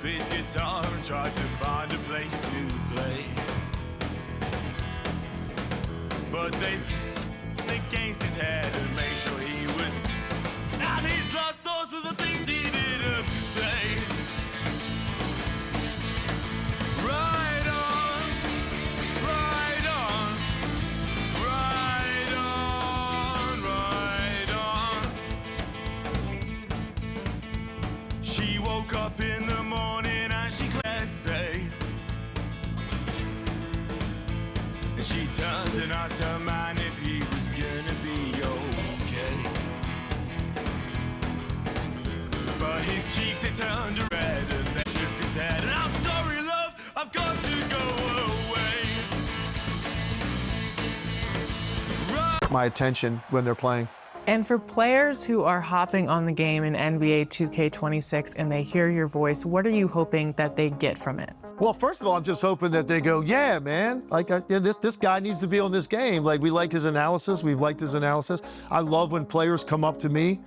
his guitar and tried to find a place to play. But they against his head and made sure he was. And his last thoughts were the things he didn't say. Right on, right on, right on, right on. She woke up in the morning and she classy. And she turned and asked her man if he was gonna be okay. But his cheeks, they turned red and they shook his head. And I'm sorry, love, I've got to go away. My attention when they're playing. And for players who are hopping on the game in NBA 2K26 and they hear your voice, what are you hoping that they get from it? Well, first of all, I'm just hoping that they go, yeah, man, like this guy needs to be on this game. Like, we like his analysis. We've liked his analysis. I love when players come up to me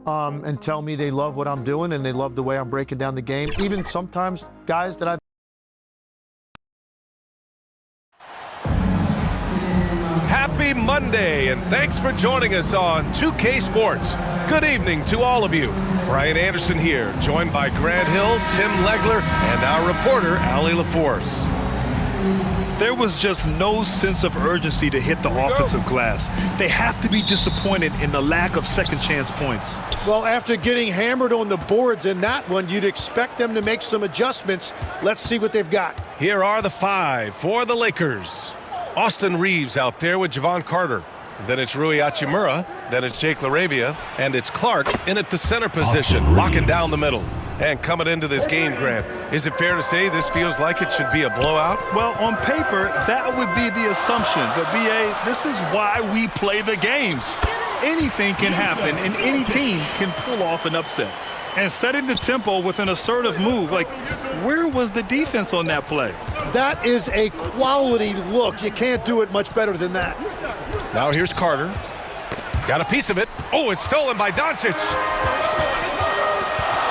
and tell me they love what I'm doing and they love the way I'm breaking down the game. Even sometimes guys that I've Happy Monday, and thanks for joining us on 2K Sports. Good evening to all of you. Brian Anderson here, joined by Grant Hill, Tim Legler, and our reporter, Allie LaForce. There was just no sense of urgency to hit the offensive glass. They have to be disappointed in the lack of second chance points. Well, after getting hammered on the boards in that one, you'd expect them to make some adjustments. Let's see what they've got. Here are the five for the Lakers. Austin Reeves out there with Javon Carter. Then it's Rui Hachimura. Then it's Jake LaRavia. And it's Clark in at the center position, locking down the middle. And coming into this game, Grant, is it fair to say this feels like it should be a blowout? Well, on paper, that would be the assumption. But, B.A., this is why we play the games. Anything can happen, and any team can pull off an upset. And setting the tempo with an assertive move, like, where was the defense on that play? That is a quality look. You can't do it much better than that. Now here's Carter. Got a piece of it. Oh, it's stolen by Doncic.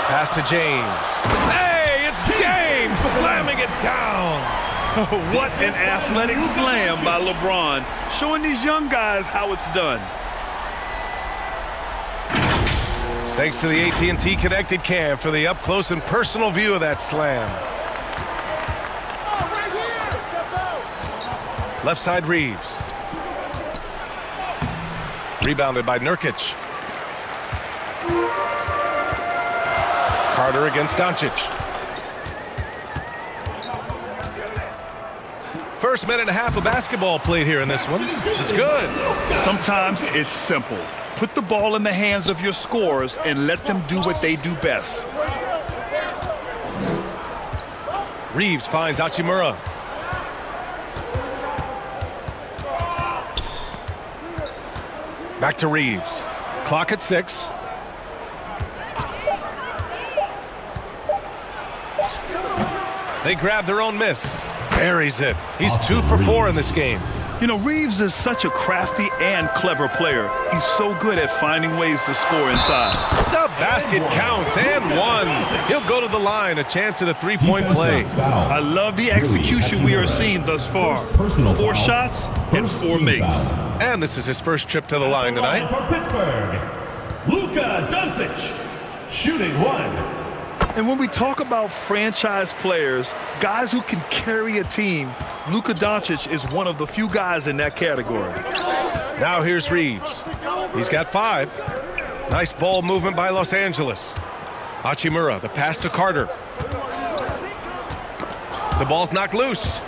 Pass to James. Hey, it's James slamming it down. What an athletic slam by LeBron, showing these young guys how it's done. Thanks to the AT&T Connected Cam for the up-close and personal view of that slam. Left side Reeves. Rebounded by Nurkic. Carter against Doncic. First minute and a half of basketball played here in this one. It's good. Sometimes it's simple. Put the ball in the hands of your scorers and let them do what they do best. Reeves finds Hachimura. Back to Reeves. Clock at 6. They grab their own miss. Buries it. He's 2 for 4 in this game. You know, Reeves is such a crafty and clever player. He's so good at finding ways to score inside. The basket counts and one. He'll go to the line, a chance at a three-point play. I love the execution we are seeing thus far. 4 shots and 4 makes. And this is his first trip to the line tonight. For Pittsburgh, Luka Doncic, shooting 1. And when we talk about franchise players, guys who can carry a team, Luka Doncic is one of the few guys in that category. Now here's Reeves. He's got 5. Nice ball movement by Los Angeles. Hachimura, the pass to Carter. The ball's knocked loose.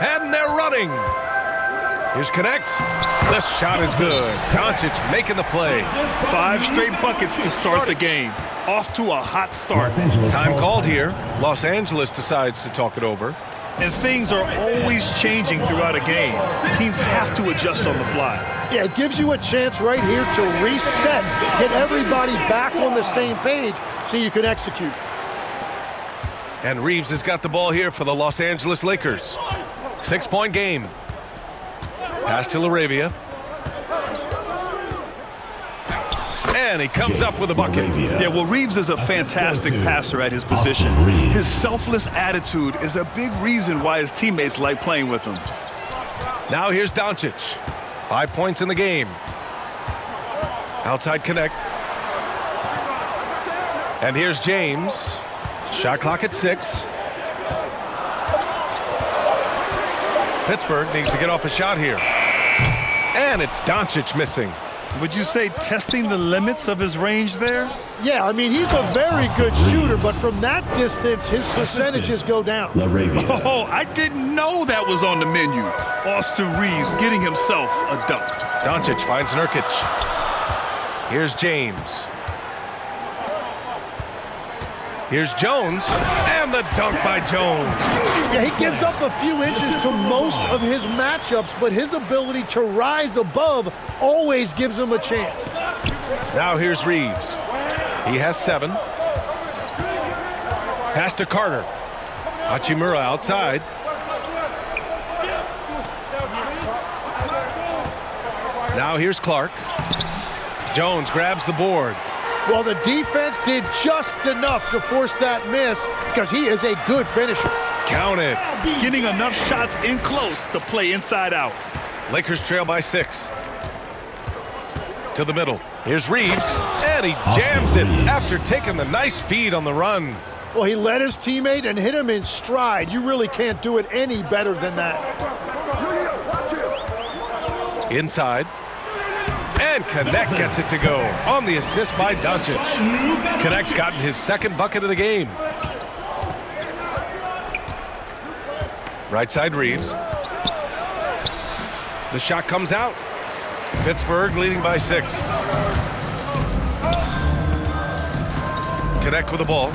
And they're running. Here's Connect. The shot is good. Doncic making the play. 5 straight buckets to start the game. Off to a hot start. Time called here. Los Angeles decides to talk it over. And things are always changing throughout a game. Teams have to adjust on the fly. Yeah, it gives you a chance right here to reset, get everybody back on the same page so you can execute. And Reeves has got the ball here for the Los Angeles Lakers. 6-point game. Pass to LaRavia. And he comes up with a bucket. Yeah, well, Reeves is a fantastic passer at his position. His selfless attitude is a big reason why his teammates like playing with him. Now here's Doncic. 5 points in the game. Outside connect. And here's James. Shot clock at 6. Pittsburgh needs to get off a shot here. And it's Doncic missing. Would you say testing the limits of his range there? Yeah, I mean, he's a very good shooter, but from that distance, his percentages go down. Oh, I didn't know that was on the menu. Austin Reeves getting himself a dunk. Doncic finds Nurkic. Here's James. Here's Jones, and the dunk by Jones. Yeah, he gives up a few inches to most of his matchups, but his ability to rise above always gives him a chance. Now here's Reeves. He has 7. Pass to Carter. Hachimura outside. Now here's Clark. Jones grabs the board. Well, the defense did just enough to force that miss because he is a good finisher. Count it. Getting enough shots in close to play inside out. Lakers trail by 6. To the middle. Here's Reeves, and he jams it after taking the nice feed on the run. Well, he led his teammate and hit him in stride. You really can't do it any better than that. Inside. And Connect gets it to go on the assist by Doncic. Connect's gotten his 2nd bucket of the game. Right side Reeves. The shot comes out. Pittsburgh leading by 6. Connect with the ball.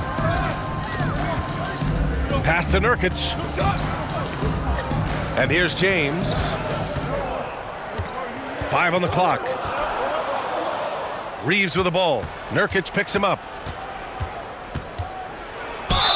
Pass to Nurkic. And here's James. 5 on the clock. Reeves with the ball. Nurkic picks him up.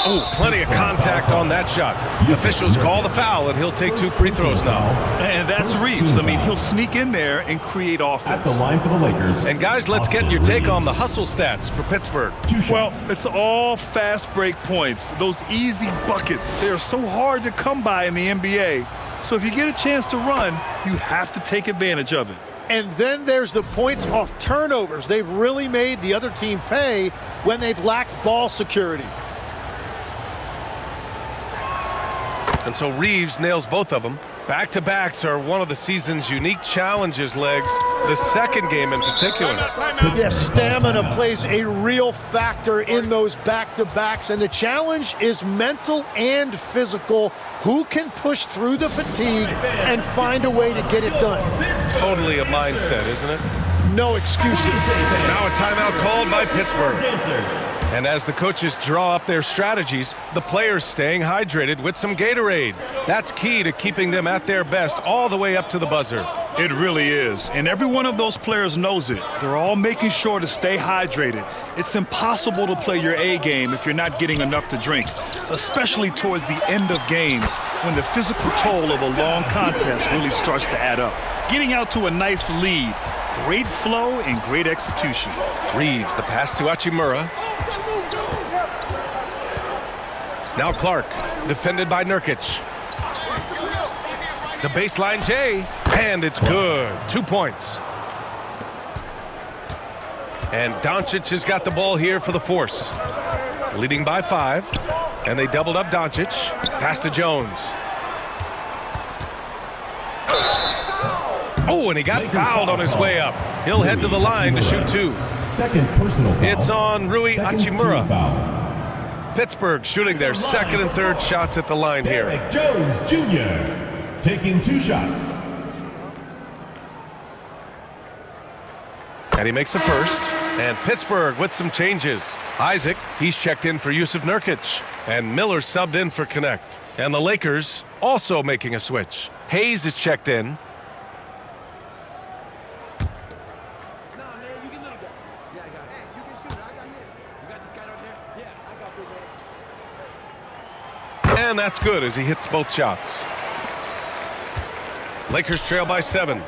Oh, plenty of contact on that shot. Officials call the foul, and he'll take 2 free throws now. And that's Reeves. I mean, he'll sneak in there and create offense. At the line for the Lakers. And guys, let's get your take on the hustle stats for Pittsburgh. Well, it's all fast break points. Those easy buckets, they are so hard to come by in the NBA. So if you get a chance to run, you have to take advantage of it. And then there's the points off turnovers. They've really made the other team pay when they've lacked ball security. And so Reeves nails both of them. Back-to-backs are one of the season's unique challenges, Legs. The second game in particular. Yeah, stamina plays a real factor in those back-to-backs, and the challenge is mental and physical. Who can push through the fatigue and find a way to get it done? Totally a mindset, isn't it? No excuses. Now a timeout called by Pittsburgh. And as the coaches draw up their strategies, the players staying hydrated with some Gatorade. That's key to keeping them at their best all the way up to the buzzer. It really is. And every one of those players knows it. They're all making sure to stay hydrated. It's impossible to play your A game if you're not getting enough to drink, especially towards the end of games when the physical toll of a long contest really starts to add up. Getting out to a nice lead, great flow and great execution. Reeves, the pass to Hachimura. Now Clark, defended by Nurkic. The baseline J, and it's good. 2 points. And Doncic has got the ball here for the Force. Leading by 5, and they doubled up Doncic. Pass to Jones. Oh, and he got fouled on his way up. He'll head to the line to shoot 2. Second personal foul. It's on Rui Second Hachimura. team foul. Pittsburgh shooting their 2nd and 3rd shots at the line here. Derek Jones Jr. taking 2 shots. And he makes a first. And Pittsburgh with some changes. Isaac, he's checked in for Yusuf Nurkic. And Miller subbed in for Connect. And the Lakers also making a switch. Hayes is checked in. And that's good as he hits both shots. Lakers trail by 7.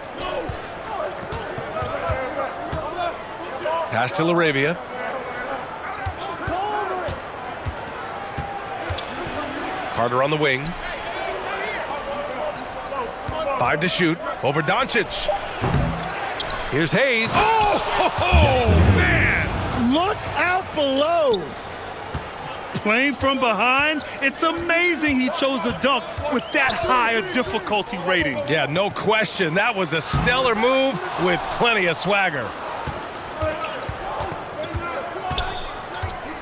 Pass to Laravia. Carter on the wing. 5 to shoot. Over Doncic. Here's Hayes. Oh, man! Look out below. Playing from behind, it's amazing he chose a dunk with that high a difficulty rating. Yeah, no question. That was a stellar move with plenty of swagger.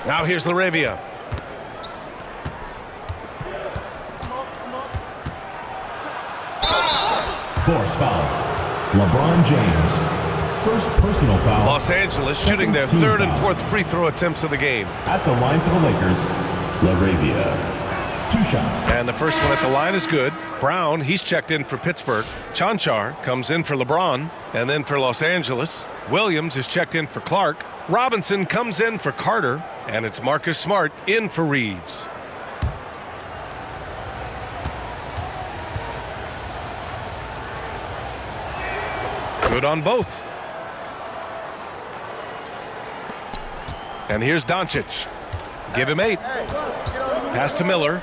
Now here's Laravia. Force foul. LeBron James. First personal foul. Los Angeles shooting their third and fourth free throw attempts of the game. At the line for the Lakers, Laravia. 2 shots. And the first one at the line is good. Brown, he's checked in for Pittsburgh. Chanchar comes in for LeBron. And then for Los Angeles, Williams is checked in for Clark. Robinson comes in for Carter. And it's Marcus Smart in for Reeves. Good on both. And here's Doncic. Give him 8. Pass to Miller.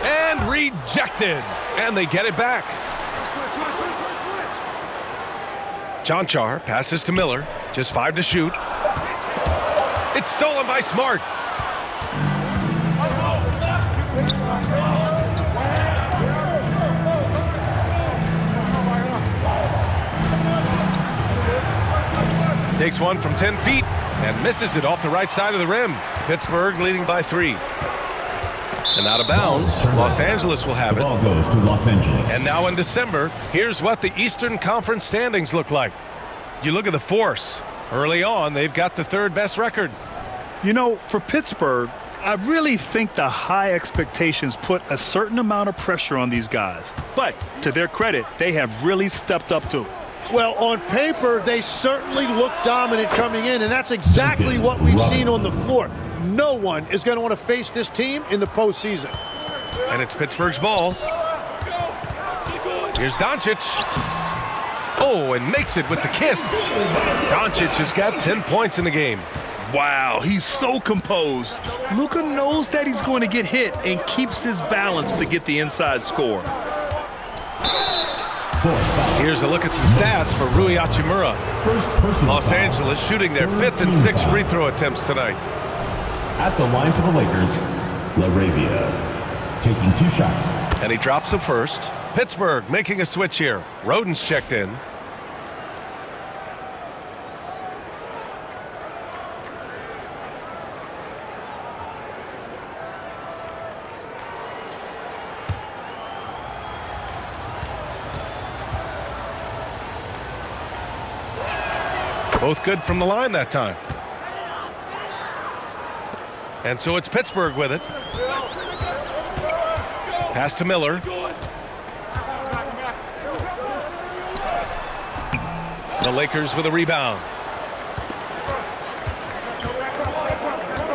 And rejected. And they get it back. Chanchar passes to Miller. Just 5 to shoot. It's stolen by Smart. Takes one from 10 feet and misses it off the right side of the rim. Pittsburgh leading by 3. And out of bounds, Los Angeles will have The it. ball goes to Los Angeles. And now in December, here's what the Eastern Conference standings look like. You look at the force. Early on, they've got the 3rd best record. You know, for Pittsburgh, I really think the high expectations put a certain amount of pressure on these guys. But to their credit, they have really stepped up to it. Well, on paper, they certainly look dominant coming in, and that's exactly what we've seen on the floor. No one is going to want to face this team in the postseason. And it's Pittsburgh's ball. Here's Doncic. Oh, and makes it with the kiss. Doncic has got 10 points in the game. Wow, he's so composed. Luka knows that he's going to get hit and keeps his balance to get the inside score. Here's a look at some stats for Rui Hachimura. First personal Los foul. Angeles shooting their 5th and 6th free throw attempts tonight. At the line for the Lakers, Laravia. Taking 2 shots. And he drops the first. Pittsburgh making a switch here. Roden's checked in. Both good from the line that time. And so it's Pittsburgh with it. Pass to Miller. The Lakers with a rebound.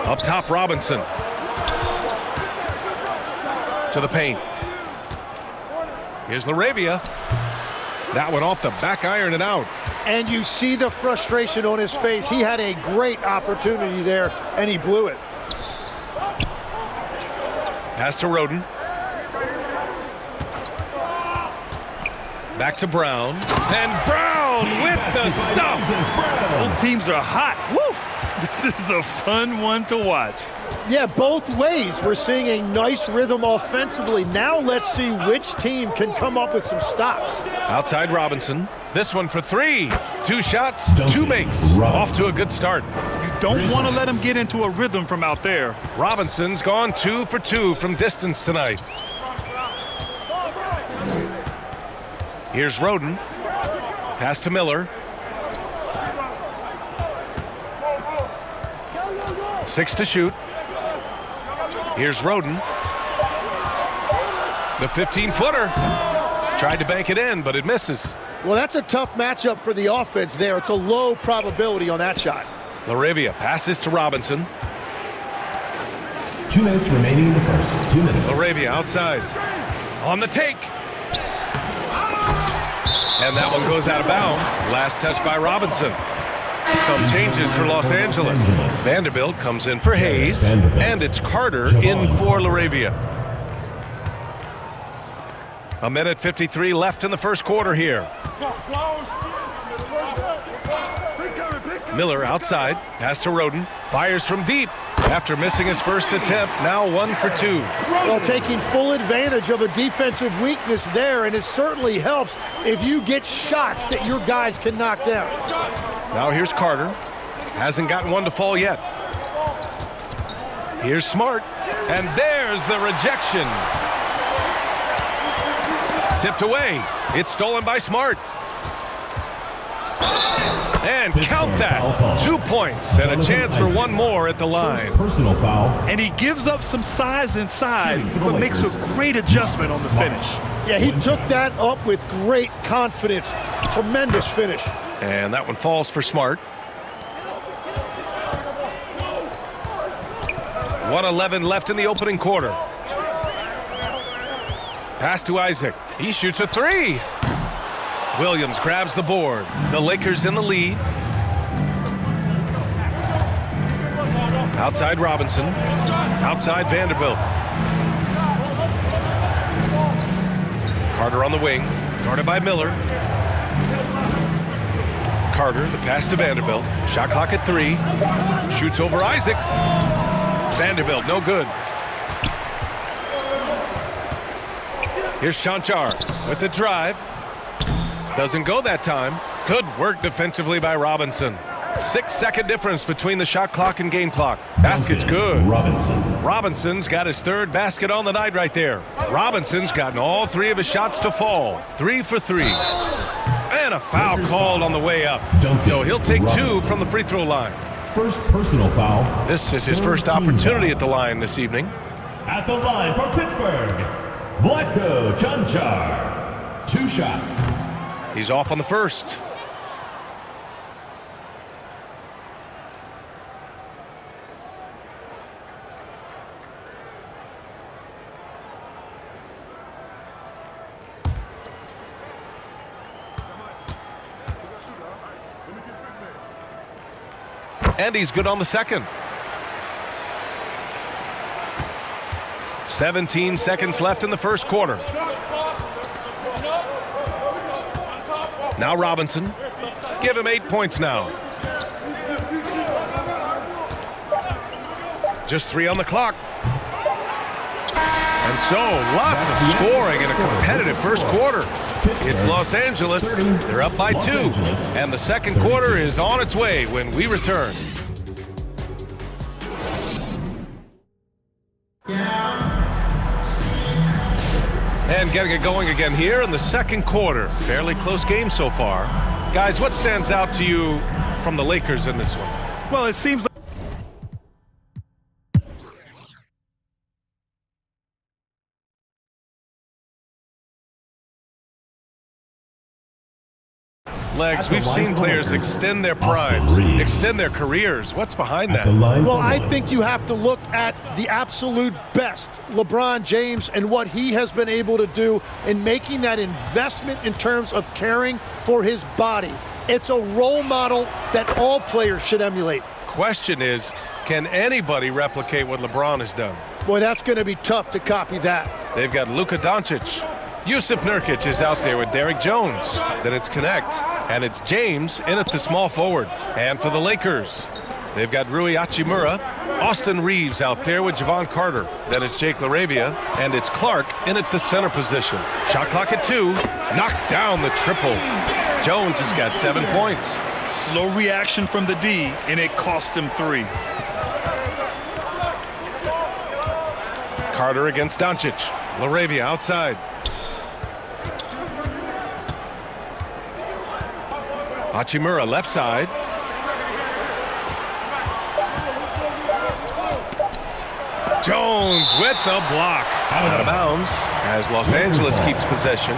Up top, Robinson. To the paint. Here's Laravia. That one off the back iron and out. And you see the frustration on his face. He had a great opportunity there, and he blew it. Pass to Roden. Back to Brown. And Brown with the stuff. Both teams are hot. Woo! This is a fun one to watch. Yeah, both ways. We're seeing a nice rhythm offensively. Now let's see which team can come up with some stops. Outside Robinson. This one for 3. 2 shots, 2 makes. Off to a good start. You don't want to let him get into a rhythm from out there. Robinson's gone 2 for 2 from distance tonight. Here's Roden. Pass to Miller. 6 to shoot. Here's Roden. The 15-footer. Tried to bank it in, but it misses. Well, that's a tough matchup for the offense there. It's a low probability on that shot. Laravia passes to Robinson. 2 minutes remaining in the first. 2 minutes. Laravia outside. On the take. And that one goes out of bounds. Last touch by Robinson. Some changes for Los Angeles. Vanderbilt comes in for Hayes, and it's Carter in for Laravia. 1:53 left in the first quarter here. Miller outside, pass to Roden, fires from deep. After missing his first attempt, now 1 for 2. Well, taking full advantage of a defensive weakness there, and it certainly helps if you get shots that your guys can knock down. Now here's Carter. Hasn't gotten one to fall yet. Here's Smart, and there's the rejection. Tipped away. It's stolen by Smart. And count that. 2 points and a chance for one more at the line. Personal foul. And he gives up some size inside, but makes a great adjustment on the finish. Yeah, he took that up with great confidence. Tremendous finish. And that one falls for Smart. 1:11 left in the opening quarter. Pass to Isaac. He shoots a three. Williams grabs the board. The Lakers in the lead. Outside Robinson. Outside Vanderbilt. Carter on the wing. Guarded by Miller. Carter, the pass to Vanderbilt. Shot clock at 3. Shoots over Isaac. Vanderbilt, no good. Here's Chanchar with the drive. Doesn't go that time. Good work defensively by Robinson. 6-second difference between the shot clock and game clock. Basket's good. Robinson's got his third basket on the night right there. Robinson's gotten all 3 of his shots to fall. 3 for 3. And a foul called on the way up. So he'll take 2 from the free throw line. First personal foul. This is his first opportunity at the line this evening. At the line for Pittsburgh, Vlatko Chanchar. 2 shots. He's off on the first. And he's good on the second. 17 seconds left in the first quarter. Now Robinson. Give him 8 points now. Just 3 on the clock. And so, lots of scoring in a competitive first quarter. It's Los Angeles. They're up by 2. And the second quarter is on its way when we return. And getting it going again here in the second quarter. Fairly close game so far. Guys, what stands out to you from the Lakers in this one? Well, it seems like Legs, we've seen players extend their primes, extend their careers. What's behind that? Well, I think you have to look at the absolute best, LeBron James, and what he has been able to do in making that investment in terms of caring for his body. It's a role model that all players should emulate. Question is, can anybody replicate what LeBron has done? Boy, that's going to be tough to copy that. They've got Luka Doncic. Yusuf Nurkic is out there with Derrick Jones. Then it's Connect. And it's James in at the small forward. And for the Lakers, they've got Rui Hachimura. Austin Reeves out there with Javon Carter. Then it's Jake LaRavia. And it's Clark in at the center position. Shot clock at 2. Knocks down the triple. Jones has got 7 points. slow reaction from the D, and it cost him 3. Carter against Doncic. LaRavia outside. Hachimura left side. Jones with the block. Out of bounds as Los Angeles keeps possession.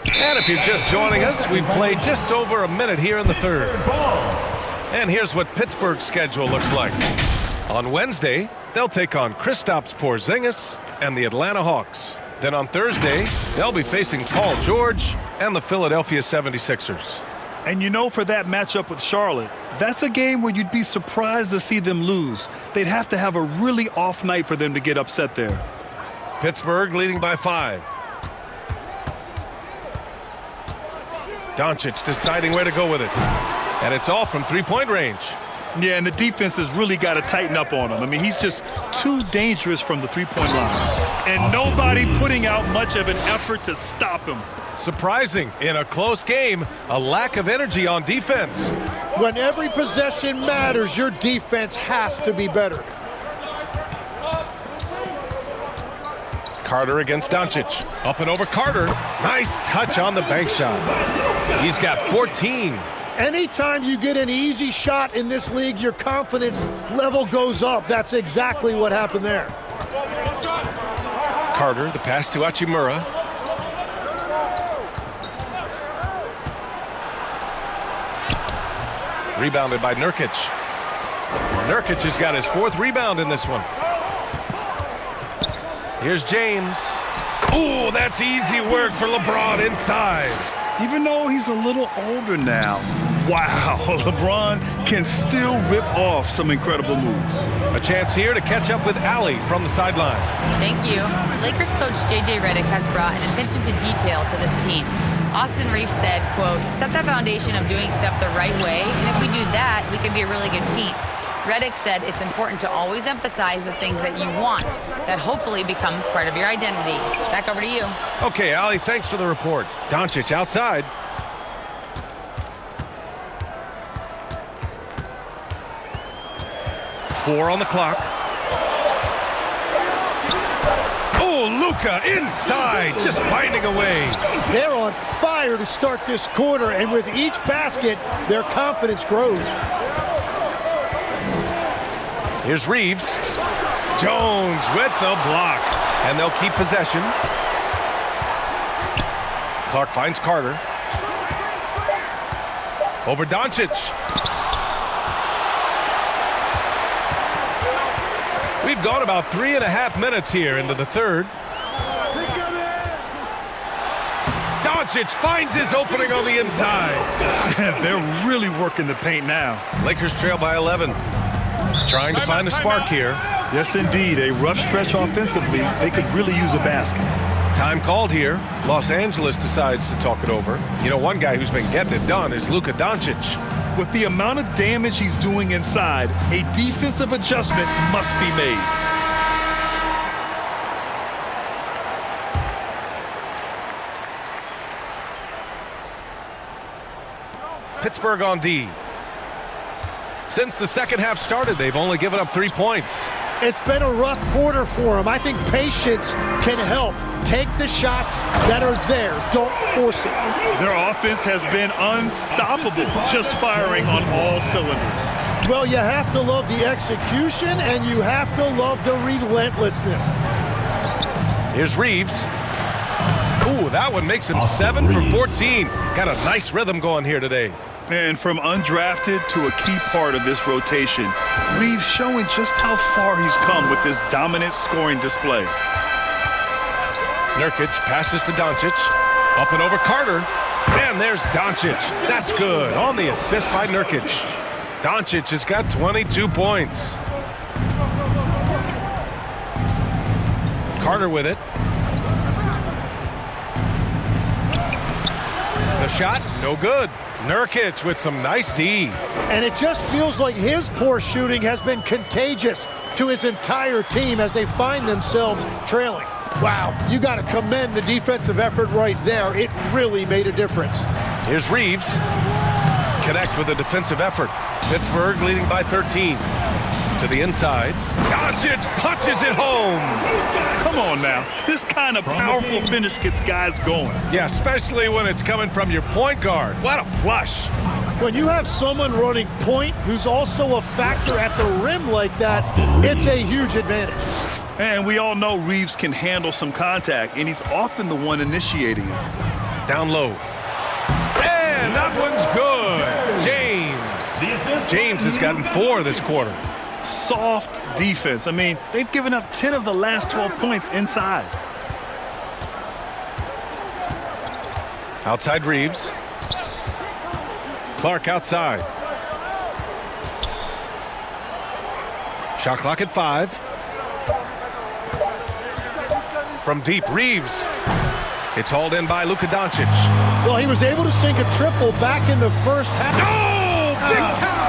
And if you're just joining us, we've played just over a minute here in the third. And here's what Pittsburgh's schedule looks like. On Wednesday, they'll take on Kristaps Porzingis and the Atlanta Hawks. Then on Thursday, they'll be facing Paul George and the Philadelphia 76ers. And you know, for that matchup with Charlotte, that's a game where you'd be surprised to see them lose. They'd have to have a really off night for them to get upset there. Pittsburgh leading by 5. Doncic deciding where to go with it. And it's off from three-point range. Yeah, and the defense has really got to tighten up on him. I mean, he's just too dangerous from the three-point line. And nobody putting out much of an effort to stop him. Surprising, in a close game, a lack of energy on defense. When every possession matters, your defense has to be better. Carter against Doncic. Up and over Carter. Nice touch on the bank shot. He's got 14. Anytime you get an easy shot in this league, your confidence level goes up. That's exactly what happened there. Carter, the pass to Hachimura. Rebounded by Nurkic. Nurkic has got his 4th rebound in this one. Here's James. Ooh, that's easy work for LeBron inside. Even though he's a little older now, wow, LeBron can still rip off some incredible moves. A chance here to catch up with Allie from the sideline. Thank you. Lakers coach J.J. Redick has brought an attention to detail to this team. Austin Reeves said, quote, set the foundation of doing stuff the right way, and if we do that, we can be a really good team. Redick said it's important to always emphasize the things that you want. That hopefully becomes part of your identity. Back over to you. Okay, Allie, thanks for the report. Doncic outside. Four on the clock. Oh, Luka inside, just finding a way. They're on fire to start this quarter, and with each basket, their confidence grows. Here's Reeves. Jones with the block. And they'll keep possession. Clark finds Carter. Over Doncic. We've gone about 3.5 minutes here into the third. Doncic finds his opening on the inside. They're really working the paint now. Lakers trail by 11. Trying to find a spark here. Yes, indeed. A rough stretch offensively. They could really use a basket. Time called here. Los Angeles decides to talk it over. You know, one guy who's been getting it done is Luka Doncic. With the amount of damage he's doing inside, a defensive adjustment must be made. Pittsburgh on D. Since the second half started, they've only given up 3 points. It's been a rough quarter for them. I think patience can help. Take the shots that are there. Don't force it. Their offense has been unstoppable, just firing on all cylinders. Well, you have to love the execution, and you have to love the relentlessness. Here's Reeves. Ooh, that one makes him 7 for 14. Got a nice rhythm going here today. And from undrafted to a key part of this rotation, Reeves showing just how far he's come with this dominant scoring display. Nurkic passes to Doncic. Up and over Carter. And there's Doncic. That's good. On the assist by Nurkic. Doncic has got 22 points. Carter with it. The shot, no good. Nurkic with some nice D. And it just feels like his poor shooting has been contagious to his entire team as they find themselves trailing. Wow, you got to commend the defensive effort right there. It really made a difference. Here's Reeves. Connect with a defensive effort. Pittsburgh leading by 13. To the inside. Doncic punches it home. Come on now. This kind of powerful finish gets guys going. Yeah, especially when it's coming from your point guard. What a flush. When you have someone running point who's also a factor at the rim like that, it's a huge advantage. And we all know Reeves can handle some contact, and he's often the one initiating it. Down low. And that one's good. James has gotten 4 this quarter. Soft defense. I mean, they've given up 10 of the last 12 points inside. Outside Reeves. Clark outside. Shot clock at 5. From deep, Reeves. It's hauled in by Luka Doncic. Well, he was able to sink a triple back in the first half. Oh, big time!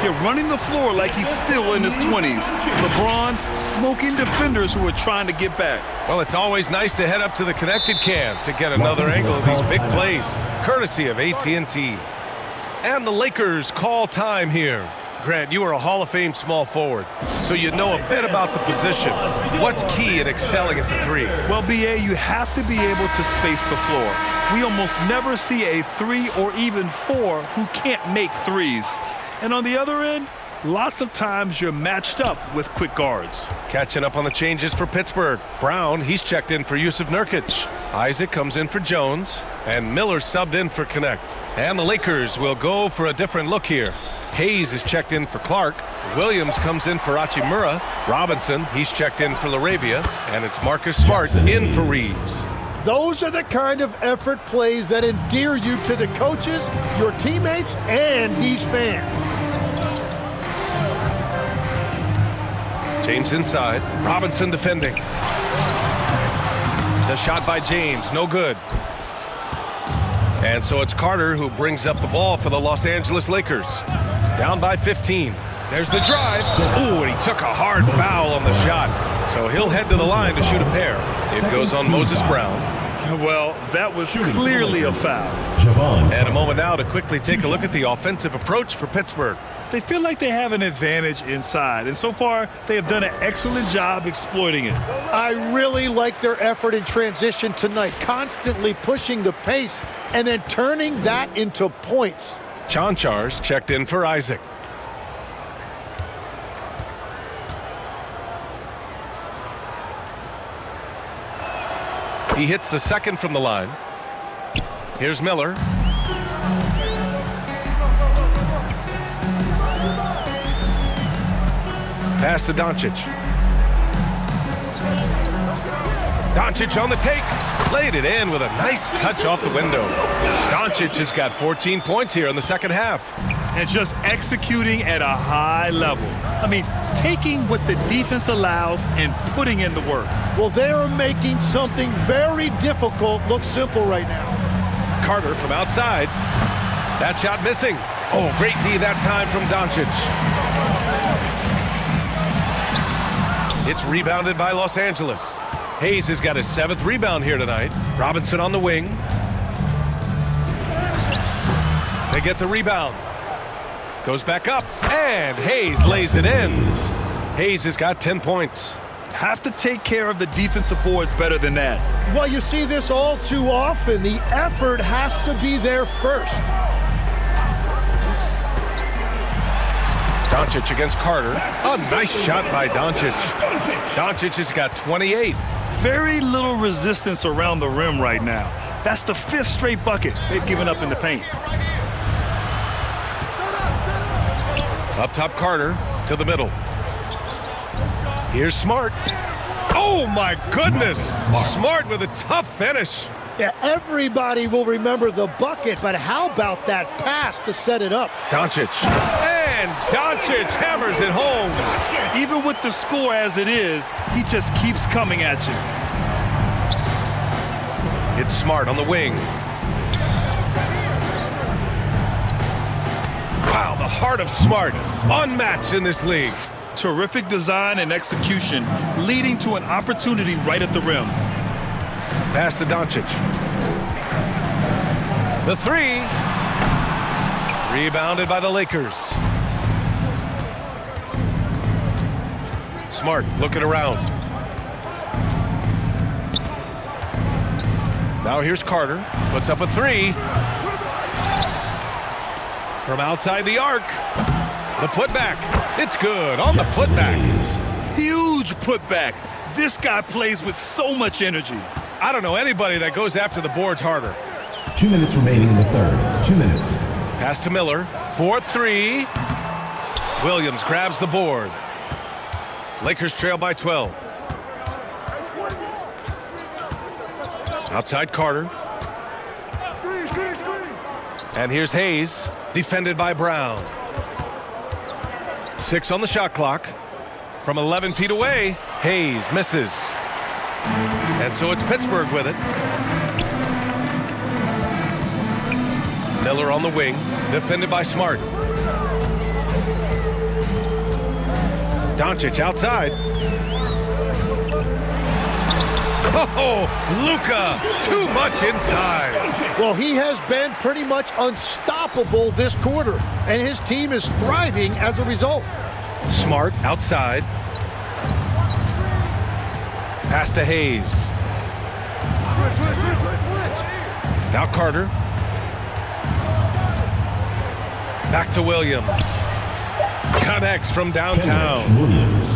You're running the floor like he's still in his 20s. LeBron smoking defenders who are trying to get back. Well, it's always nice to head up to the connected cam to get another angle of these big plays, courtesy of AT&T. And the Lakers call time here. Grant, you are a Hall of Fame small forward, so you know a bit about the position. What's key in excelling at the 3? Well, B.A., you have to be able to space the floor. We almost never see a 3 or even 4 who can't make threes. And on the other end, lots of times you're matched up with quick guards. Catching up on the changes for Pittsburgh. Brown, he's checked in for Yusuf Nurkic. Isaac comes in for Jones, and Miller subbed in for Connect. And the Lakers will go for a different look here. Hayes is checked in for Clark. Williams comes in for Hachimura. Robinson, he's checked in for LaRavia. And it's Marcus Smart in for Reeves. Those are the kind of effort plays that endear you to the coaches, your teammates, and these fans. James inside. Robinson defending. The shot by James, no good. And so it's Carter who brings up the ball for the Los Angeles Lakers. Down by 15. There's the drive. Ooh, and he took a hard foul on the shot. So he'll head to the line to shoot a pair. It goes on Moses Brown. Well, that was clearly a foul. And a moment now to quickly take a look at the offensive approach for Pittsburgh. They feel like they have an advantage inside, and so far they have done an excellent job exploiting it. I really like their effort in transition tonight, constantly pushing the pace and then turning that into points. Chanchar's checked in for Isaac. He hits the second from the line. Here's Miller. Pass to Doncic. Doncic on the take. Laid it in with a nice touch off the window. Doncic has got 14 points here in the second half. And just executing at a high level. I mean, taking what the defense allows and putting in the work. Well, they are making something very difficult look simple right now. Carter from outside. That shot missing. Oh, great D that time from Doncic. It's rebounded by Los Angeles. Hayes has got his 7th rebound here tonight. Robinson on the wing. They get the rebound. Goes back up, and Hayes lays it in. Hayes has got 10 points. Have to take care of the defensive boards better than that. Well, you see this all too often. The effort has to be there first. Doncic against Carter. A nice shot by Doncic. Doncic has got 28. Very little resistance around the rim right now. That's the 5th straight bucket they've given up in the paint. Up top, Carter to the middle. Here's Smart. Oh, my goodness. Smart with a tough finish. Yeah, everybody will remember the bucket, but how about that pass to set it up? Doncic. And Doncic hammers it home. Even with the score as it is, he just keeps coming at you. It's Smart on the wing. Wow, the heart of Smart. Unmatched in this league. Terrific design and execution, leading to an opportunity right at the rim. Pass to Doncic. The 3. Rebounded by the Lakers. Smart looking around. Now here's Carter. Puts up a 3. From outside the arc. The putback. It's good on the putback. Huge putback. This guy plays with so much energy. I don't know anybody that goes after the boards harder. 2 minutes remaining in the third. 2 minutes. Pass to Miller. 4-3. Williams grabs the board. Lakers trail by 12. Outside Carter. And here's Hayes, defended by Brown. 6 on the shot clock. From 11 feet away, Hayes misses. And so it's Pittsburgh with it. Miller on the wing, defended by Smart. Doncic outside. Oh, Luka, too much inside. Well, he has been pretty much unstoppable this quarter, and his team is thriving as a result. Smart outside. Pass to Hayes. Now Carter. Back to Williams. Connects from downtown.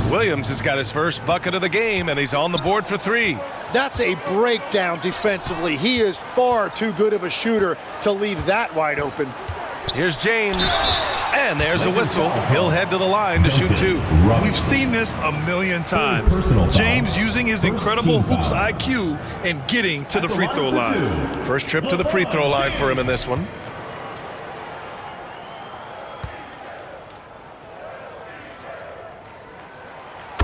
Williams has got his first bucket of the game, and he's on the board for 3. That's a breakdown defensively. He is far too good of a shooter to leave that wide open. Here's James. And there's a whistle. He'll head to the line to shoot 2. We've seen this a million times. James using his incredible hoops IQ and getting to the free throw line. First trip to the free throw line for him in this one.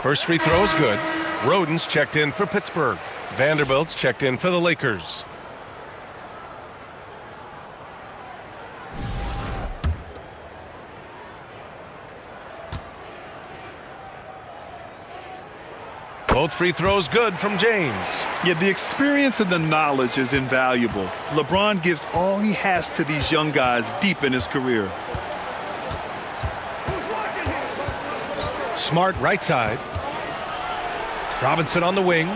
First free throw is good. Roden's checked in for Pittsburgh. Vanderbilt's checked in for the Lakers. Both free throws good from James. Yeah, the experience and the knowledge is invaluable. LeBron gives all he has to these young guys deep in his career. Smart right side. Robinson on the wing.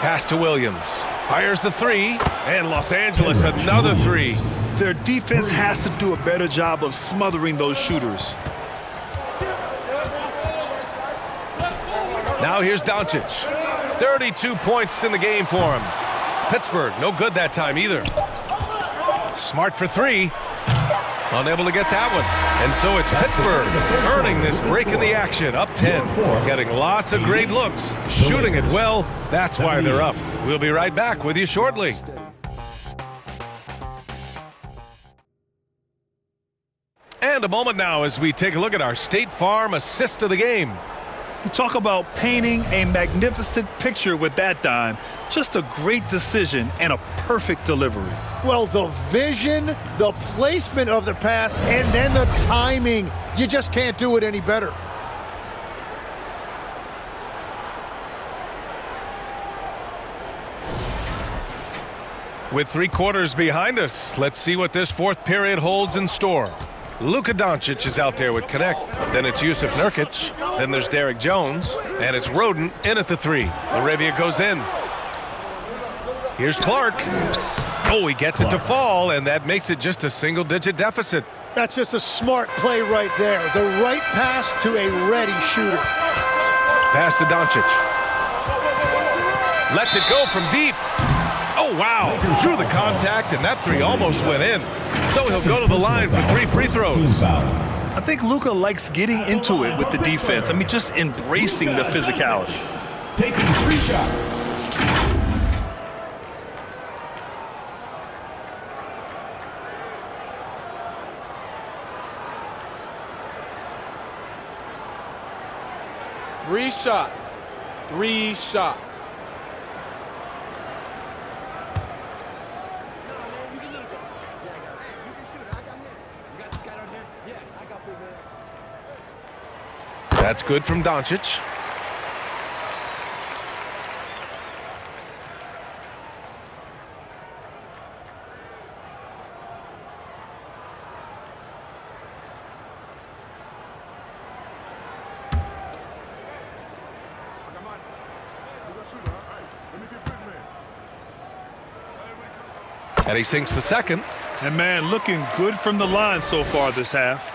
Pass to Williams. Fires the 3. And Los Angeles another 3. Their defense has to do a better job of smothering those shooters. Now here's Doncic. 32 points in the game for him. Pittsburgh, no good that time either. Smart for 3. Unable to get that one. And so it's Pittsburgh earning this break in the action. Up 10. Getting lots of great looks. Shooting it well. That's why they're up. We'll be right back with you shortly. And a moment now as we take a look at our State Farm assist of the game. You talk about painting a magnificent picture with that dime. Just a great decision and a perfect delivery. Well, the vision, the placement of the pass, and then the timing. You just can't do it any better. With 3 quarters behind us, let's see what this 4th period holds in store. Luka Doncic is out there with Connect. Then it's Yusuf Nurkic. Then there's Derek Jones. And it's Roden in at the 3. Laravia goes in. Here's Clark. Oh, he gets it to fall, and that makes it just a single-digit deficit. That's just a smart play right there. The right pass to a ready shooter. Pass to Doncic. Lets it go from deep. Oh, wow. Through the contact, and that 3 almost went in. So he'll go to the line for 3 free throws. I think Luka likes getting into it with the defense. I mean, just embracing the physicality. Taking 3 shots. Three shots. That's good from Doncic. And he sinks the second. And man, looking good from the line so far this half.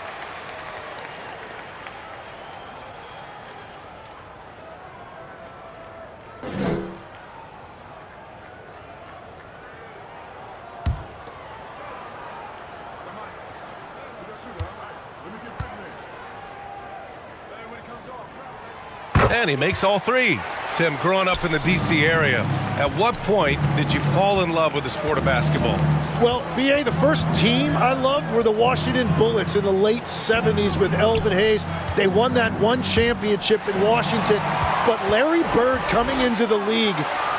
And he makes all three. Tim, growing up in the D.C. area, at what point did you fall in love with the sport of basketball? Well, B.A., the first team I loved were the Washington Bullets in the late 70s with Elvin Hayes. They won that one championship in Washington. But Larry Bird coming into the league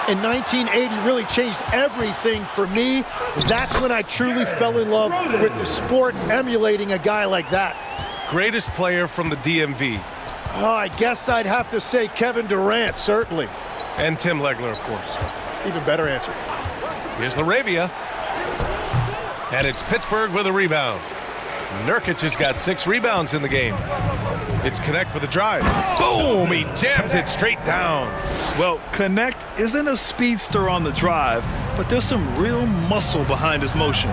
in 1980 really changed everything for me. That's when I truly fell in love with the sport, emulating a guy like that. Greatest player from the DMV? Oh, I guess I'd have to say Kevin Durant, certainly. And Tim Legler, of course. Even better answer. Here's Laravia. And it's Pittsburgh with a rebound. Nurkic has got 6 rebounds in the game. It's Connect with a drive. Boom! He jams it straight down. Well, Connect isn't a speedster on the drive, but there's some real muscle behind his motion.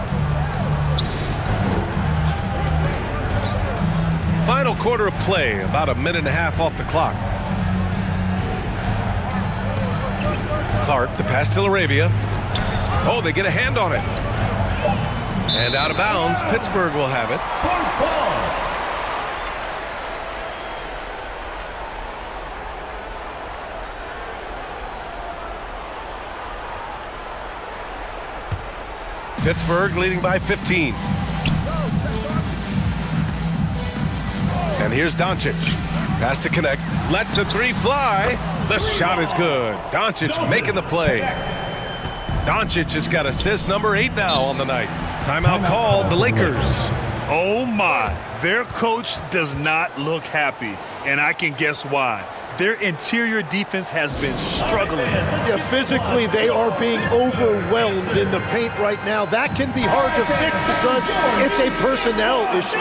Final quarter of play, about a minute and a half off the clock. Clark, the pass to Laravia. Oh, they get a hand on it. And out of bounds, Pittsburgh will have it. Pittsburgh leading by 15. And here's Doncic. Pass to Connect. Lets the three fly. The shot is good. Doncic making the play. Doncic has got assist number 8 now on the night. Timeout called, the Lakers. Oh my, their coach does not look happy, and I can guess why. Their interior defense has been struggling. Yeah, physically, they are being overwhelmed in the paint right now. That can be hard to fix because it's a personnel issue.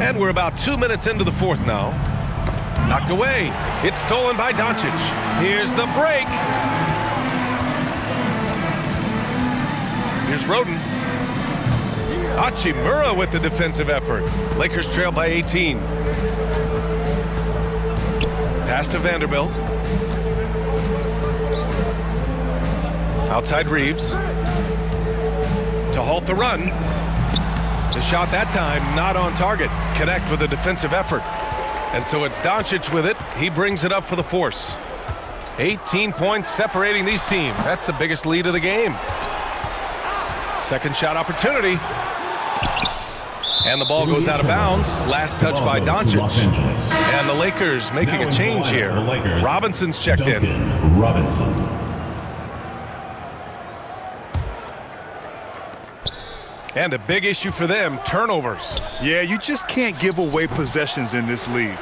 And we're about 2 minutes into the fourth now. Knocked away. It's stolen by Doncic. Here's the break. Here's Roden. Hachimura with the defensive effort. Lakers trail by 18. Pass to Vanderbilt. Outside Reeves. To halt the run. The shot that time not on target. Connect with a defensive effort. And so it's Doncic with it. He brings it up for the force. 18 points separating these teams. That's the biggest lead of the game. Second shot opportunity. And the ball goes out of bounds. Last touch by Doncic. And the Lakers making a change here. Robinson's checked in. Robinson. And a big issue for them, turnovers. Yeah, you just can't give away possessions in this league.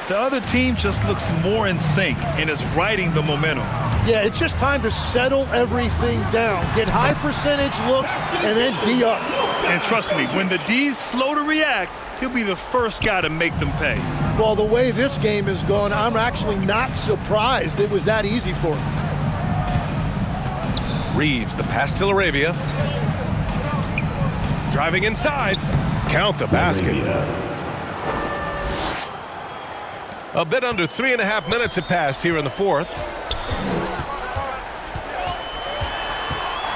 The other team just looks more in sync and is riding the momentum. Yeah, it's just time to settle everything down. Get high percentage looks and then D up. And trust me, when the D's slow to react, he'll be the first guy to make them pay. Well, the way this game is going, I'm actually not surprised it was that easy for him. Reeves, the pass to Laravia. Driving inside. Count the basket. A bit under 3.5 minutes have passed here in the fourth.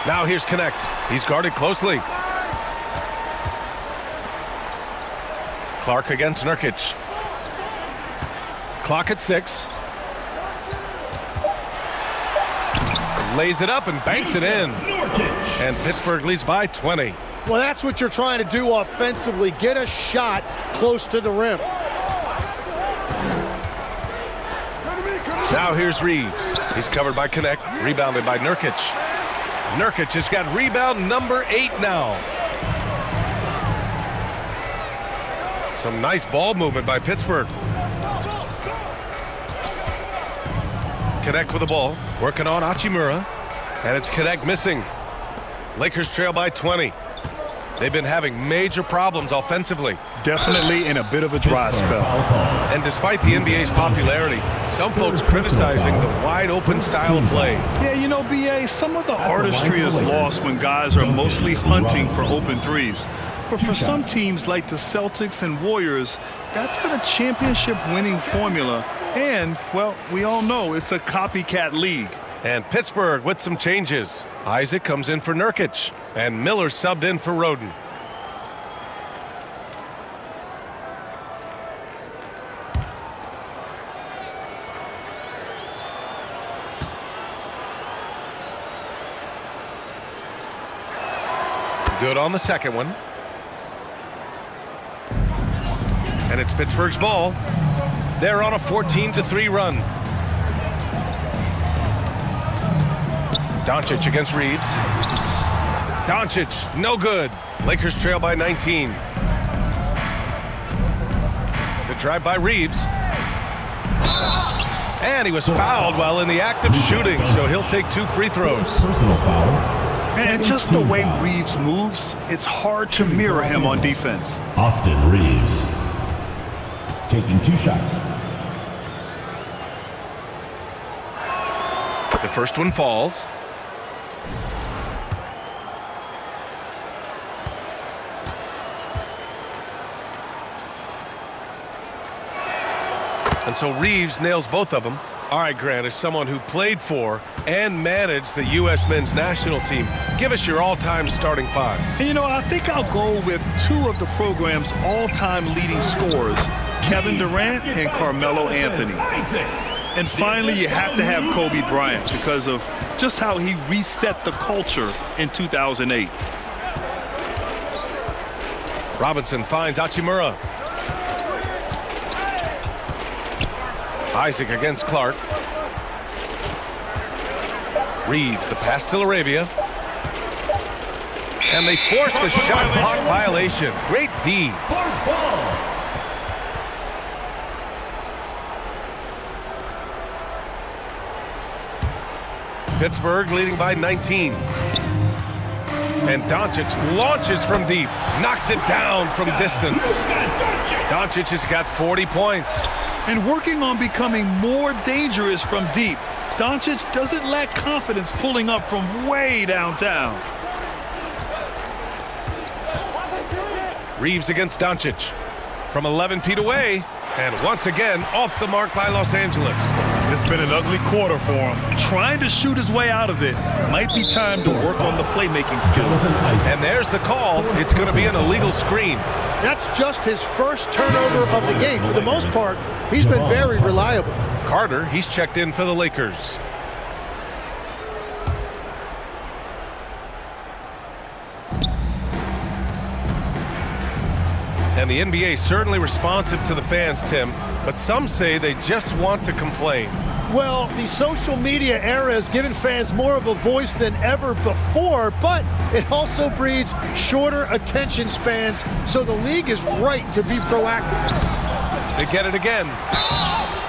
Now here's Connect. He's guarded closely. Clark against Nurkic. Clock at 6. Lays it up and banks it in. And Pittsburgh leads by 20. Well, that's what you're trying to do offensively. Get a shot close to the rim. Now here's Reeves. He's covered by Connect, rebounded by Nurkic. Nurkic has got rebound number 8 now. Some nice ball movement by Pittsburgh. Connect with the ball, working on Hachimura, and it's Connect missing. Lakers trail by 20. They've been having major problems offensively. Definitely in a bit of a dry spell. And despite the NBA's popularity, some folks criticizing the wide-open style of play. Yeah, you know, B.A., some of the artistry is lost when guys are mostly hunting for open threes. But for some teams like the Celtics and Warriors, that's been a championship-winning formula. And, well, we all know it's a copycat league. And Pittsburgh with some changes. Isaac comes in for Nurkic, and Miller subbed in for Roden. Good on the second one. And it's Pittsburgh's ball. They're on a 14-3 run. Doncic against Reeves. Doncic, no good. Lakers trail by 19. The drive by Reeves. And he was fouled while in the act of shooting, so he'll take 2 free throws. Personal foul. And just the way Reeves moves, it's hard to mirror him on defense. Austin Reeves taking 2 shots. The first one falls. And so Reeves nails both of them. All right, Grant, as someone who played for and managed the U.S. men's national team, give us your all-time starting 5. And you know, I think I'll go with 2 of the program's all-time leading scorers, Kevin Durant and Carmelo Anthony. And finally, you have to have Kobe Bryant because of just how he reset the culture in 2008. Robinson finds Hachimura. Isaac against Clark. Reeves, the pass to Laravia. And they force the shot clock violation. Great D. Pittsburgh leading by 19. And Doncic launches from deep. Knocks it down from distance. Doncic has got 40 points. And working on becoming more dangerous from deep, Doncic doesn't lack confidence pulling up from way downtown. Reeves against Doncic from 11 feet away. And once again, off the mark by Los Angeles. It's been an ugly quarter for him. Trying to shoot his way out of it. Might be time to work on the playmaking skills. And there's the call. It's going to be an illegal screen. That's just his first turnover of the game. For the most part, he's been very reliable. Carter, he's checked in for the Lakers. And the NBA certainly responsive to the fans, Tim, but some say they just want to complain. Well, the social media era has given fans more of a voice than ever before, but it also breeds shorter attention spans, so the league is right to be proactive. They get it again.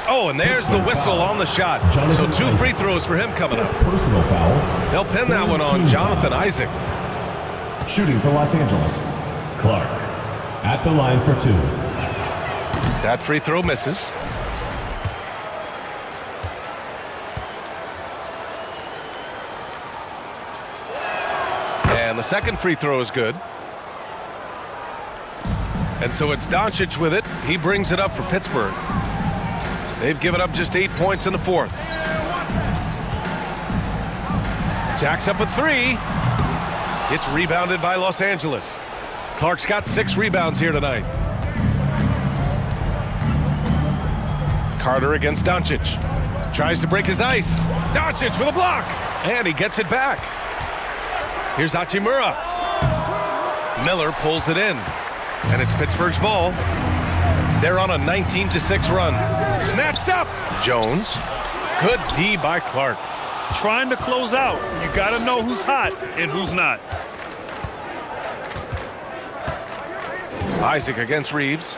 Oh, and there's the whistle on the shot. So 2 free throws for him coming up. Personal foul. They'll pin that one on Jonathan Isaac. Shooting for Los Angeles. Clark at the line for 2. That free throw misses. And the second free throw is good. And so it's Doncic with it. He brings it up for Pittsburgh. They've given up just 8 points in the 4th. Jacks up with 3. It's rebounded by Los Angeles. Clark's got 6 rebounds here tonight. Carter against Doncic. Tries to break his ice. Doncic with a block. And he gets it back. Here's Hachimura. Miller pulls it in. And it's Pittsburgh's ball. They're on a 19-6 run. Snatched up. Jones. Good D by Clark. Trying to close out. You got to know who's hot and who's not. Isaac against Reeves.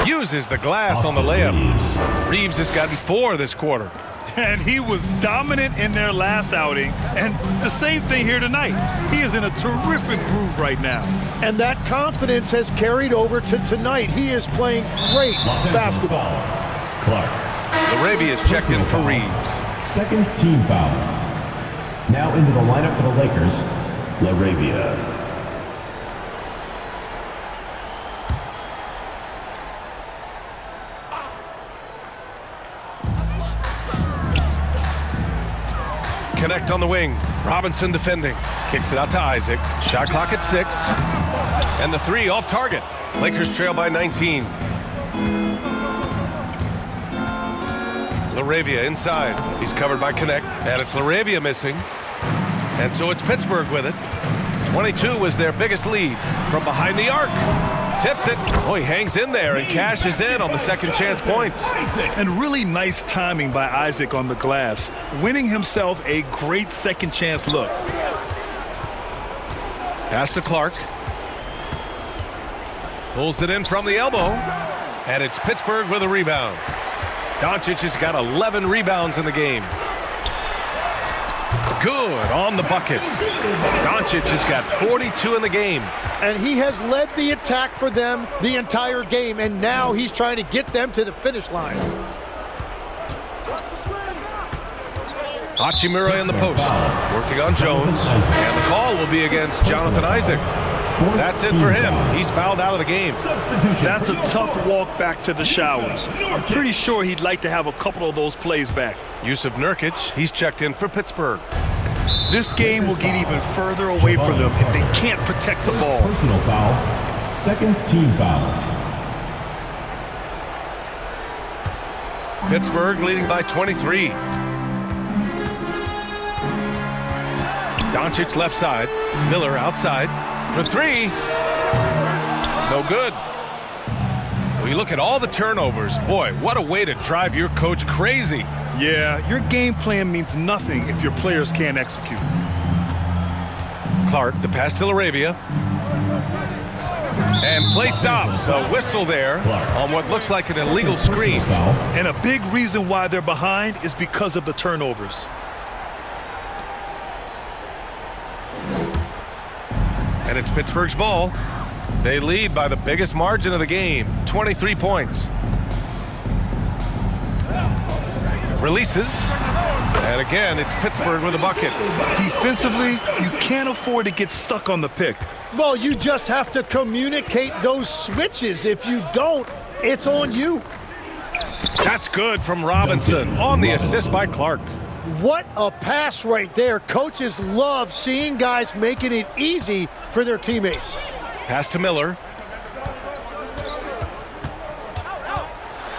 Uses the glass on the layup. Reeves has gotten 4 this quarter. And he was dominant in their last outing. And the same thing here tonight. He is in a terrific groove right now. And that confidence has carried over to tonight. He is playing great basketball. Clark. Laravia is checked in for Reeves. Second team foul. Now into the lineup for the Lakers, Laravia. Connect on the wing. Robinson defending. Kicks it out to Isaac. Shot clock at 6. And the 3 off target. Lakers trail by 19. Laravia inside. He's covered by Connect. And it's Laravia missing. And so it's Pittsburgh with it. 22 was their biggest lead. From behind the arc. Tips it. Oh, he hangs in there and cashes in on the second chance points. And really nice timing by Isaac on the glass, winning himself a great second chance look. Pass to Clark. Pulls it in from the elbow. And it's Pittsburgh with a rebound. Doncic has got 11 rebounds in the game. Good on the bucket. Doncic has got 42 in the game. And he has led the attack for them the entire game, and now he's trying to get them to the finish line. Hachimura in the post, working on Jones, and the call will be against Jonathan Isaac. That's it for him. He's fouled out of the game. That's a tough walk back to the showers. I'm pretty sure he'd like to have a couple of those plays back. Yusuf Nurkic, he's checked in for Pittsburgh. This game will get even further away from them if they can't protect the ball. Personal foul. Second team foul. Pittsburgh leading by 23. Doncic left side. Miller outside for three. No good. We look at all the turnovers. Boy, what a way to drive your coach crazy. Yeah, your game plan means nothing if your players can't execute. Clark, the pass to LaRavia. And play stops. A whistle there on what looks like an illegal screen. And a big reason why they're behind is because of the turnovers. And it's Pittsburgh's ball. They lead by the biggest margin of the game, 23 points. Releases. And again, it's Pittsburgh with a bucket. Defensively, you can't afford to get stuck on the pick. Well, you just have to communicate those switches. If you don't, it's on you. That's good from Robinson on the assist by Clark. What a pass right there. Coaches love seeing guys making it easy for their teammates. Pass to Miller.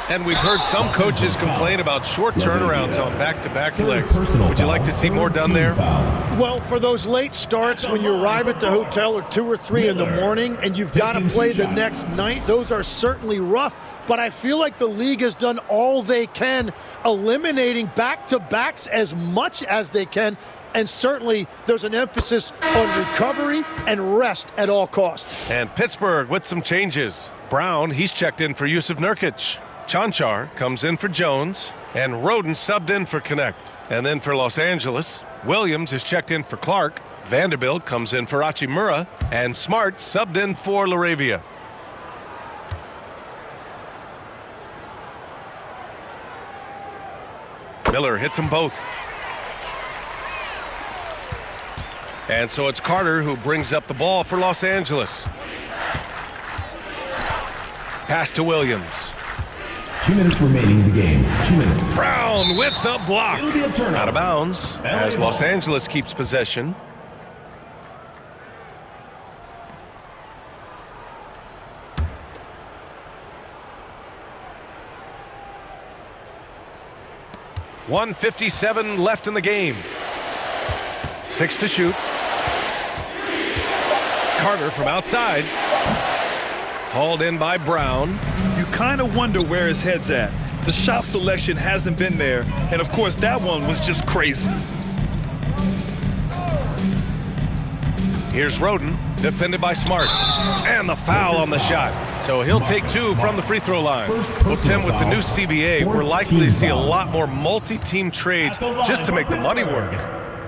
And we've heard some coaches complain about short turnarounds on back-to-back legs. Would you like to see more done there? Well, for those late starts when you arrive at the hotel at 2 or 3 in the morning and you've got to play the next night, those are certainly rough. But I feel like the league has done all they can, eliminating back-to-backs as much as they can. And certainly there's an emphasis on recovery and rest at all costs. And Pittsburgh with some changes. Brown, he's checked in for Yusuf Nurkic. Chanchar comes in for Jones, and Roden subbed in for Connect. And then for Los Angeles, Williams is checked in for Clark, Vanderbilt comes in for Hachimura, and Smart subbed in for LaRavia. Miller hits them both. And so it's Carter who brings up the ball for Los Angeles. Pass to Williams. 2 minutes remaining in the game. 2 minutes. Brown with the block. It'll be a turnover. Out of bounds as Los Angeles keeps possession. .157 left in the game. 6 to shoot. Carter from outside. Hauled in by Brown. You kind of wonder where his head's at. The shot selection hasn't been there, and of course that one was just crazy. Here's Roden, defended by Smart. And the foul on the shot. So he'll take 2 from the free throw line. Well, Tim, with the new CBA, we're likely to see a lot more multi-team trades just to make the money work.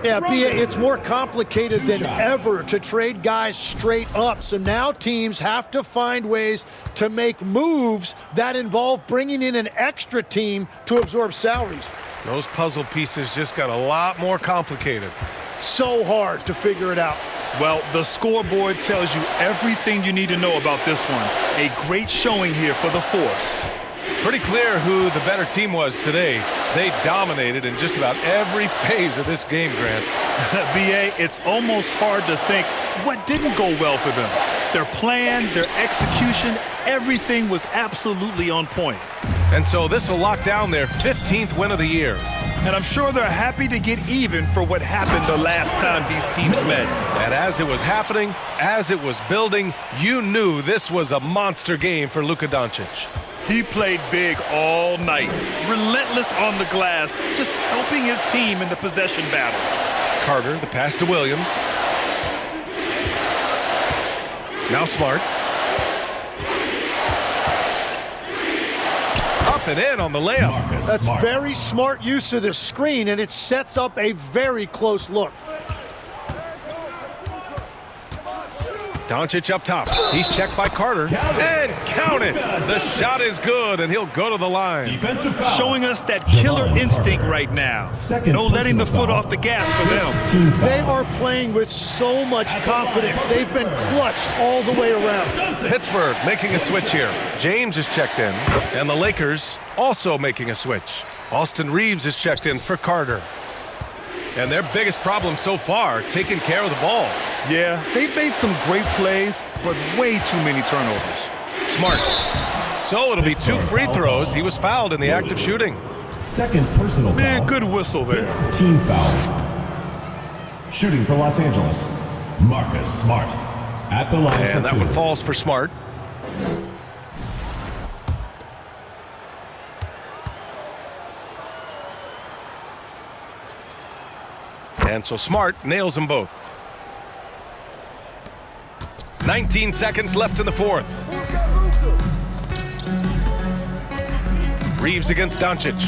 Yeah, it's more complicated than ever to trade guys straight up. So now teams have to find ways to make moves that involve bringing in an extra team to absorb salaries. Those puzzle pieces just got a lot more complicated. So hard to figure it out. Well, the scoreboard tells you everything you need to know about this one. A great showing here for the Force. Pretty clear who the better team was today. They dominated in just about every phase of this game, Grant. BA, it's almost hard to think what didn't go well for them. Their plan, their execution, everything was absolutely on point. And so this will lock down their 15th win of the year. And I'm sure they're happy to get even for what happened the last time these teams met. And as it was happening, as it was building, you knew this was a monster game for Luka Doncic. He played big all night, relentless on the glass, just helping his team in the possession battle. Carter, the pass to Williams. Now Smart. Up and in on the layup. That's very smart use of the screen, and it sets up a very close look. Doncic up top. He's checked by Carter. And count it. The shot is good, and he'll go to the line. Showing us that killer instinct right now. No letting the foot off the gas for them. They are playing with so much confidence. They've been clutched all the way around. Pittsburgh making a switch here. James is checked in, and the Lakers also making a switch. Austin Reeves is checked in for Carter. And their biggest problem so far, taking care of the ball. Yeah, they've made some great plays, but way too many turnovers. Smart. So it'll be 2 free throws. He was fouled in the act of shooting. Second personal Man, foul. good whistle there. Team foul. Shooting for Los Angeles, Marcus Smart. At the line And for that 2. one falls for Smart. And so Smart nails them both. 19 seconds left in the fourth. Reeves against Doncic.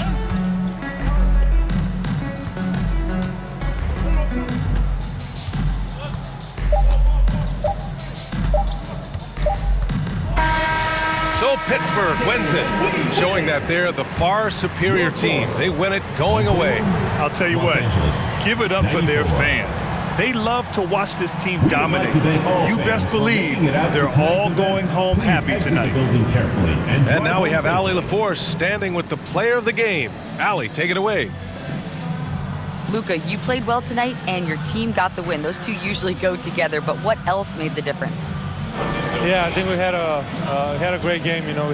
So Pittsburgh wins it, showing that they're the far superior team. They win it going away. I'll tell you what, give it up for their fans. They love to watch this team dominate. You best believe they're all going home happy tonight. And now we have Allie LaForce standing with the player of the game. Allie, take it away. Luka, you played well tonight, and your team got the win. Those two usually go together, but what else made the difference? Yeah, I think we had a great game. You know,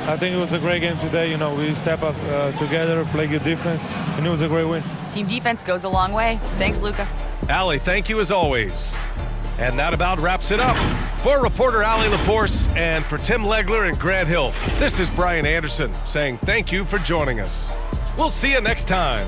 I think it was a great game today. You know, we step up together, play good defense, and it was a great win. Team defense goes a long way. Thanks, Luka. Allie, thank you as always. And that about wraps it up. For reporter Allie LaForce and for Tim Legler and Grant Hill, this is Brian Anderson saying thank you for joining us. We'll see you next time.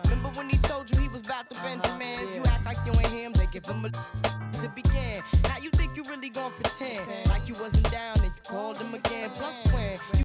Remember when he told you he was about to Benjamins? You act like you ain't him, they give him a to begin. Now you think you really gon' pretend like you wasn't down and you called him again. Plus when